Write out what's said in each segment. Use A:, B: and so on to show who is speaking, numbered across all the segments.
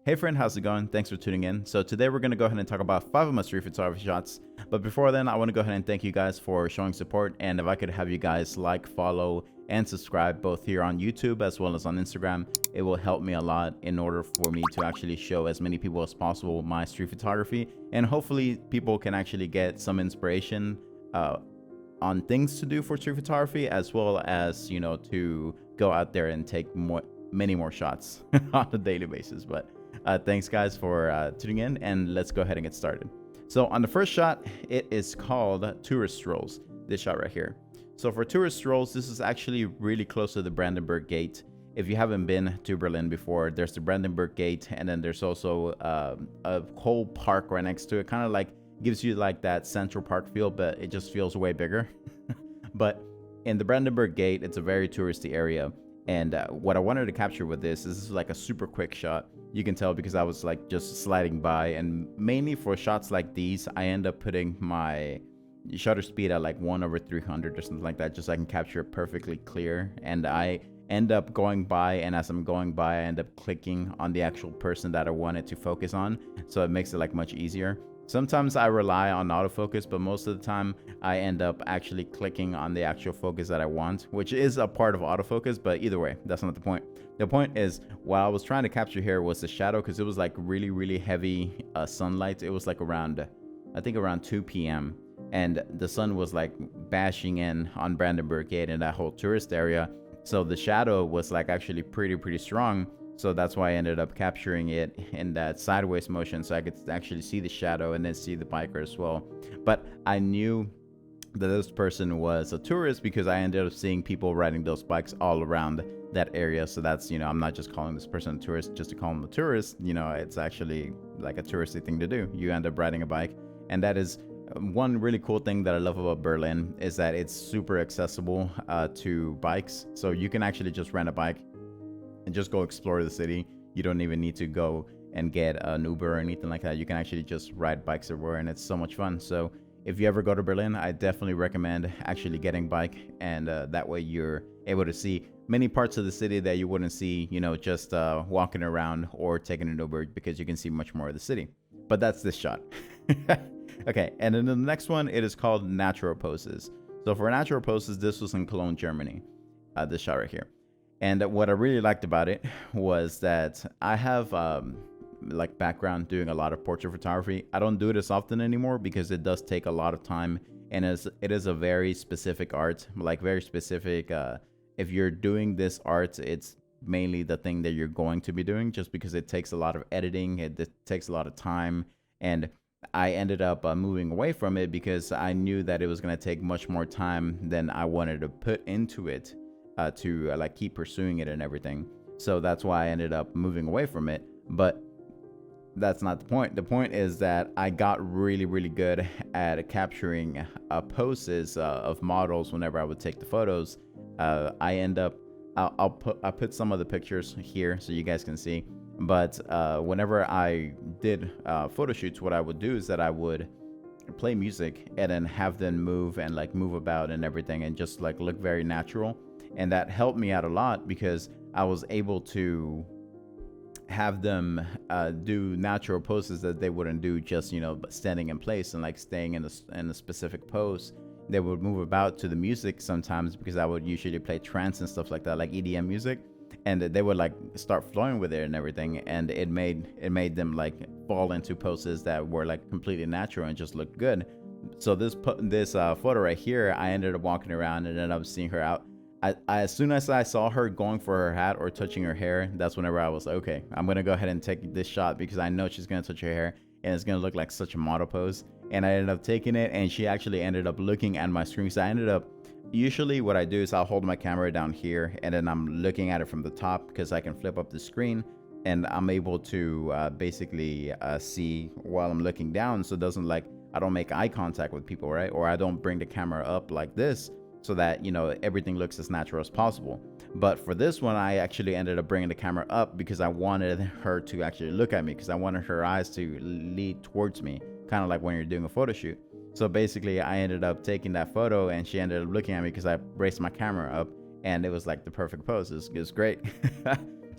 A: Hey friend, how's it going? Thanks for tuning in. So today we're going to go ahead and talk about 5 of my street photography shots. But before then, I want to go ahead and thank you guys for showing support. And if I could have you guys like, follow, and subscribe both here on YouTube as well as on Instagram, it will help me a lot in order for me to actually show as many people as possible my street photography. And hopefully people can actually get some inspiration on things to do for street photography, as well as, to go out there and take many more shots on a daily basis. But thanks guys for tuning in, and let's go ahead and get started. So on the first shot, it is called Tourist Strolls, this shot right here. So for Tourist Strolls, this is actually really close to the Brandenburg Gate. If you haven't been to Berlin before, there's the Brandenburg Gate, and then there's also a whole park right next to it, kind of like gives you like that Central Park feel, but it just feels way bigger. But in the Brandenburg Gate, it's a very touristy area. And what I wanted to capture with this is like a super quick shot. You can tell because I was like just sliding by, and mainly for shots like these, I end up putting my shutter speed at like 1/300 or something like that, just so I can capture it perfectly clear. And I end up going by, and as I'm going by, I end up clicking on the actual person that I wanted to focus on, so it makes it like much easier. Sometimes I rely on autofocus, but most of the time I end up actually clicking on the actual focus that I want, which is a part of autofocus, but either way, that's not the point. The point is, what I was trying to capture here was the shadow, because it was like really heavy sunlight. It was like around, I think around 2 p.m. and the sun was like bashing in on Brandenburg Gate and that whole tourist area. So the shadow was like actually pretty strong. So that's why I ended up capturing it in that sideways motion, so I could actually see the shadow and then see the biker as well. But I knew that this person was a tourist because I ended up seeing people riding those bikes all around that area. So that's, I'm not just calling this person a tourist just to call him a tourist. It's actually like a touristy thing to do. You end up riding a bike. And that is one really cool thing that I love about Berlin, is that it's super accessible to bikes. So you can actually just rent a bike and just go explore the city. You don't even need to go and get an Uber or anything like that. You can actually just ride bikes everywhere, and it's so much fun. So if you ever go to Berlin, I definitely recommend actually getting a bike, and that way you're able to see many parts of the city that you wouldn't see, just walking around or taking an Uber, because you can see much more of the city. But that's this shot. Okay, and then the next one, it is called Natural Poses. So for Natural Poses, this was in Cologne, Germany, this shot right here. And what I really liked about it was that I have like background doing a lot of portrait photography. I don't do it as often anymore because it does take a lot of time, and it is a very specific art, like very specific. If you're doing this art, it's mainly the thing that you're going to be doing, just because it takes a lot of editing, it takes a lot of time. And I ended up moving away from it because I knew that it was going to take much more time than I wanted to put into it. To like keep pursuing it and everything. So that's why I ended up moving away from it. But that's not the point. The point is that I got really good at capturing poses of models whenever I would take the photos. I'll put some of the pictures here so you guys can see. But whenever I did photo shoots, what I would do is that I would play music and then have them move and like move about and everything, and just like look very natural. And that helped me out a lot because I was able to have them do natural poses that they wouldn't do just, standing in place and like staying in a specific pose. They would move about to the music sometimes, because I would usually play trance and stuff like that, like EDM music. And they would like start flowing with it and everything. And it made them like fall into poses that were like completely natural and just looked good. So this photo right here, I ended up walking around and ended up seeing her out. As soon as I saw her going for her hat or touching her hair, that's whenever I was like, okay, I'm going to go ahead and take this shot, because I know she's going to touch her hair and it's going to look like such a model pose. And I ended up taking it, and she actually ended up looking at my screen. So I ended up, usually what I do is I'll hold my camera down here, and then I'm looking at it from the top, because I can flip up the screen and I'm able to basically see while I'm looking down. So it doesn't like, I don't make eye contact with people, right? Or I don't bring the camera up like this, so that, everything looks as natural as possible. But for this one, I actually ended up bringing the camera up because I wanted her to actually look at me, because I wanted her eyes to lead towards me, kind of like when you're doing a photo shoot. So basically, I ended up taking that photo, and she ended up looking at me because I raised my camera up, and it was like the perfect pose. It was great.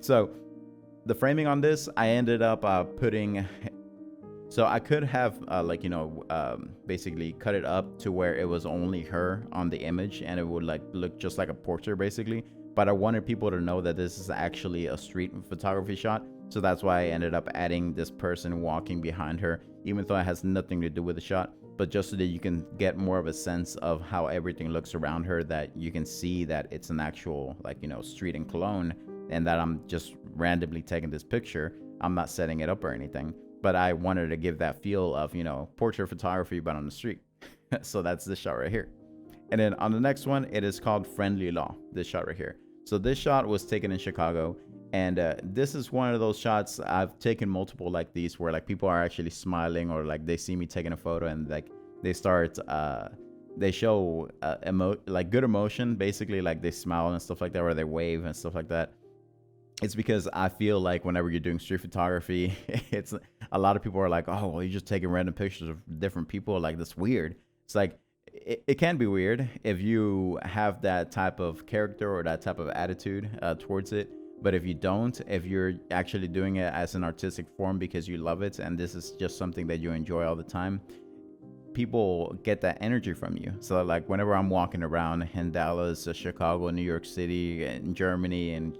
A: So the framing on this, I ended up putting. So I could have basically cut it up to where it was only her on the image, and it would like look just like a portrait basically. But I wanted people to know that this is actually a street photography shot. So that's why I ended up adding this person walking behind her, even though it has nothing to do with the shot. But just so that you can get more of a sense of how everything looks around her, that you can see that it's an actual street in Cologne, and that I'm just randomly taking this picture. I'm not setting it up or anything. But I wanted to give that feel of, portrait photography, but on the street. So that's this shot right here. And then on the next one, it is called Friendly Law, this shot right here. So this shot was taken in Chicago. And this is one of those shots. I've taken multiple like these where like people are actually smiling, or like they see me taking a photo and like they start, they show good emotion, basically, like they smile and stuff like that, or they wave and stuff like that. It's because I feel like whenever you're doing street photography, it's a lot of people are like, oh, well, you're just taking random pictures of different people. Like, that's weird. It's like, it can be weird if you have that type of character or that type of attitude towards it. But if you don't, if you're actually doing it as an artistic form because you love it, and this is just something that you enjoy all the time, people get that energy from you. So like whenever I'm walking around in Dallas, Chicago, New York City, and Germany, and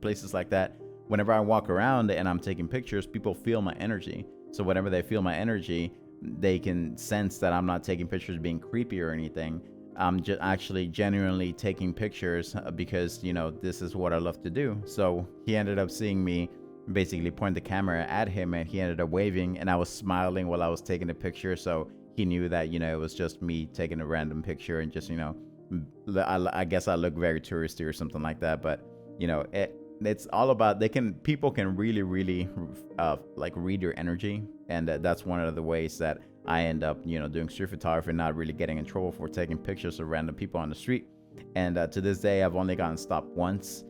A: places like that, whenever I walk around and I'm taking pictures, people feel my energy. So whenever they feel my energy, they can sense that I'm not taking pictures being creepy or anything. I'm just actually genuinely taking pictures because, this is what I love to do. So he ended up seeing me basically point the camera at him, and he ended up waving, and I was smiling while I was taking the picture. So he knew that, it was just me taking a random picture, and just, I guess I look very touristy or something like that. But, it's all about, people can really, really read your energy. And that's one of the ways that I end up, doing street photography, not really getting in trouble for taking pictures of random people on the street. And to this day, I've only gotten stopped once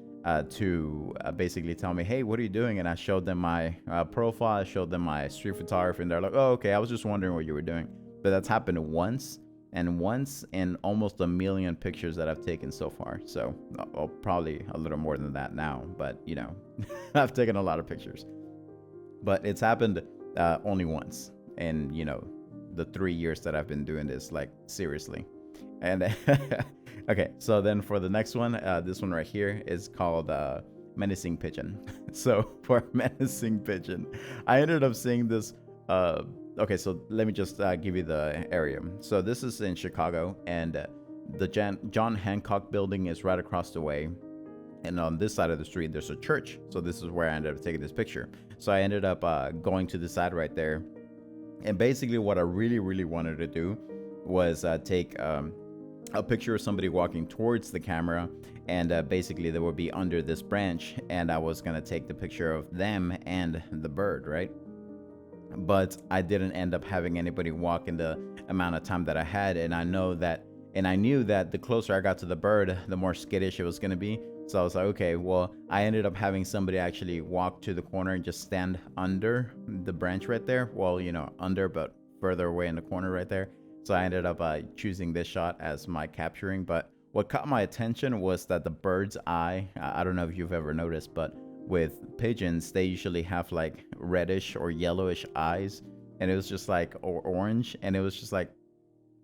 A: to basically tell me, hey, what are you doing? And I showed them my profile, I showed them my street photography, and they're like, oh, okay, I was just wondering what you were doing. But that's happened once in almost 1 million pictures that I've taken so far. So probably a little more than that now, but I've taken a lot of pictures. But it's happened only once in, the 3 years that I've been doing this, like seriously. And okay, so then for the next one, this one right here is called Menacing Pigeon. So for Menacing Pigeon, I ended up seeing this. Okay, so let me just give you the area. So this is in Chicago, and the John Hancock building is right across the way. And on this side of the street, there's a church. So this is where I ended up taking this picture. So I ended up going to the side right there. And basically what I really, really wanted to do was take a picture of somebody walking towards the camera. And basically they would be under this branch. And I was going to take the picture of them and the bird, right? But I didn't end up having anybody walk in the amount of time that I had. And I knew that the closer I got to the bird, the more skittish it was going to be. So I was like, okay, well, I ended up having somebody actually walk to the corner and just stand under the branch right there. Well, under, but further away in the corner right there. So I ended up choosing this shot as my capturing. But what caught my attention was that the bird's eye, I don't know if you've ever noticed, but with pigeons, they usually have like reddish or yellowish eyes, and it was just like orange, and it was just like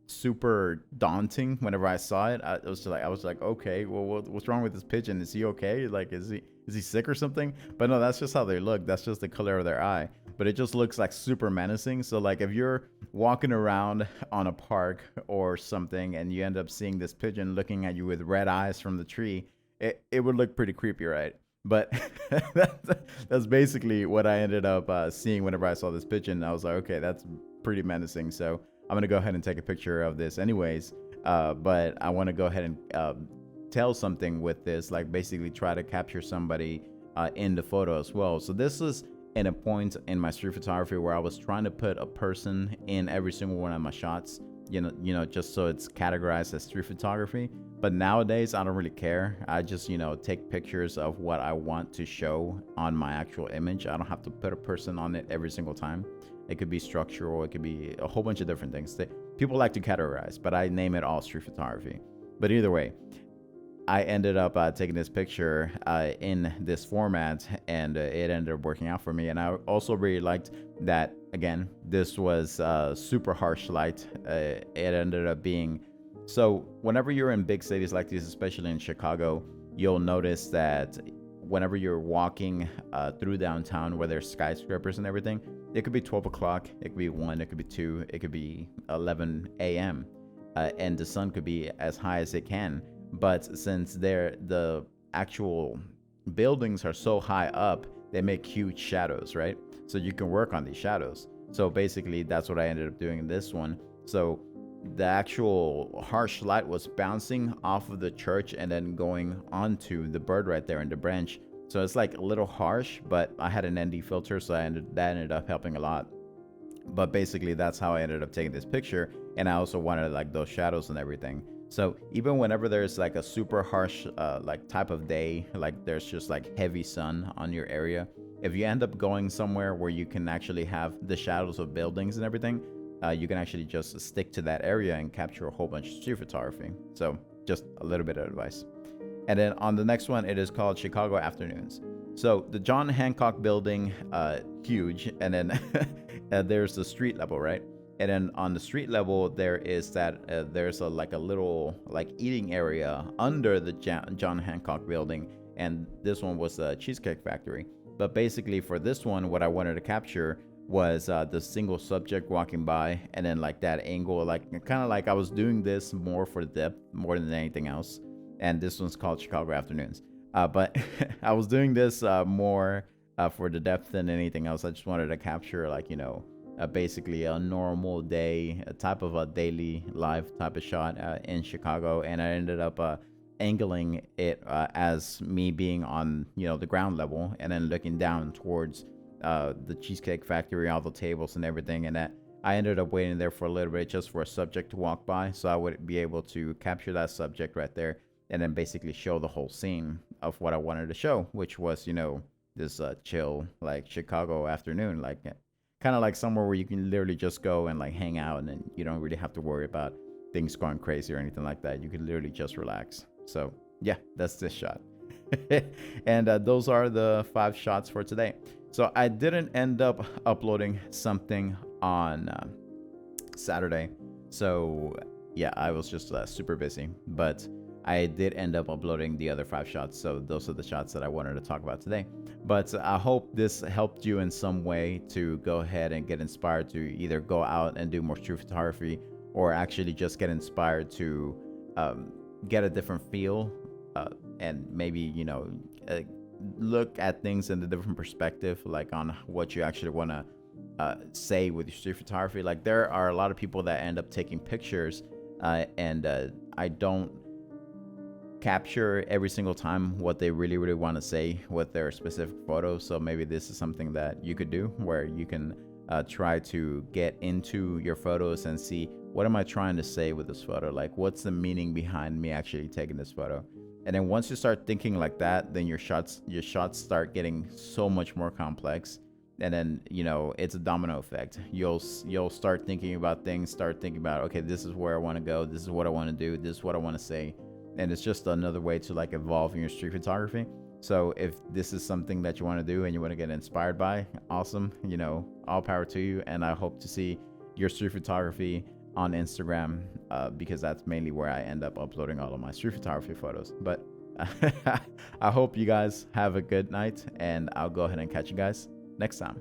A: super daunting whenever I saw it. I was like, okay, well, what's wrong with this pigeon? Is he okay? Like, is he sick or something? But no, that's just how they look. That's just the color of their eye. But it just looks like super menacing. So like if you're walking around on a park or something and you end up seeing this pigeon looking at you with red eyes from the tree, it would look pretty creepy, right? But that's basically what I ended up seeing whenever I saw this pigeon. I was like, okay, that's pretty menacing. So I'm going to go ahead and take a picture of this anyways. But I want to go ahead and tell something with this, like basically try to capture somebody in the photo as well. So this is in a point in my street photography where I was trying to put a person in every single one of my shots, you know, just so it's categorized as street photography. But nowadays, I don't really care. I just, take pictures of what I want to show on my actual image. I don't have to put a person on it every single time. It could be structural. It could be a whole bunch of different things. People like to categorize, but I name it all street photography. But either way, I ended up taking this picture in this format, and it ended up working out for me. And I also really liked that, again, this was super harsh light. It ended up being, so whenever you're in big cities like these, especially in Chicago, you'll notice that whenever you're walking through downtown where there's skyscrapers and everything, it could be 12 o'clock, it could be 1, it could be 2, it could be 11 a.m. And the sun could be as high as it can. But since the actual buildings are so high up, they make huge shadows, right? So you can work on these shadows. So basically, that's what I ended up doing in this one. So the actual harsh light was bouncing off of the church and then going onto the bird right there in the branch. So it's like a little harsh, but I had an ND filter, so that ended up helping a lot. But basically, that's how I ended up taking this picture. And I also wanted like those shadows and everything. So even whenever there's like a super harsh like type of day, like there's just like heavy sun on your area, if you end up going somewhere where you can actually have the shadows of buildings and everything, you can actually just stick to that area and capture a whole bunch of street photography. So just a little bit of advice. And then on the next one, it is called Chicago Afternoons. So the John Hancock building, huge, and then there's the street level, right? And then on the street level, there is that there's a little like eating area under the John Hancock building, and this one was a Cheesecake Factory. But basically, for this one, what I wanted to capture was the single subject walking by, and then like that angle, like kind of like I was doing this more for depth more than anything else. And this one's called Chicago Afternoons. But I was doing this more for the depth than anything else. I just wanted to capture like, basically a normal day, a type of a daily life type of shot in Chicago. And I ended up angling it as me being on, the ground level, and then looking down towards the Cheesecake Factory, all the tables and everything. And that I ended up waiting there for a little bit just for a subject to walk by, so I would be able to capture that subject right there and then basically show the whole scene of what I wanted to show, which was, this chill, like Chicago afternoon, like kind of like somewhere where you can literally just go and like hang out, and then you don't really have to worry about things going crazy or anything like that. You can literally just relax. So yeah, that's this shot. And those are the 5 shots for today. So I didn't end up uploading something on Saturday. So yeah, I was just super busy, but I did end up uploading the other 5 shots. So those are the shots that I wanted to talk about today. But I hope this helped you in some way to go ahead and get inspired to either go out and do more street photography, or actually just get inspired to get a different feel and maybe, look at things in a different perspective, like on what you actually want to say with your street photography. Like there are a lot of people that end up taking pictures and I don't capture every single time what they really want to say with their specific photos. So maybe this is something that you could do, where you can try to get into your photos and see, what am I trying to say with this photo? Like, what's the meaning behind me actually taking this photo? And then once you start thinking like that, then your shots start getting so much more complex. And then, it's a domino effect. You'll start thinking about things, okay, this is where I want to go, this is what I want to do, this is what I want to say. And it's just another way to like evolve in your street photography. So if this is something that you want to do and you want to get inspired by, awesome, all power to you. And I hope to see your street photography on Instagram, because that's mainly where I end up uploading all of my street photography photos. But I hope you guys have a good night, and I'll go ahead and catch you guys next time.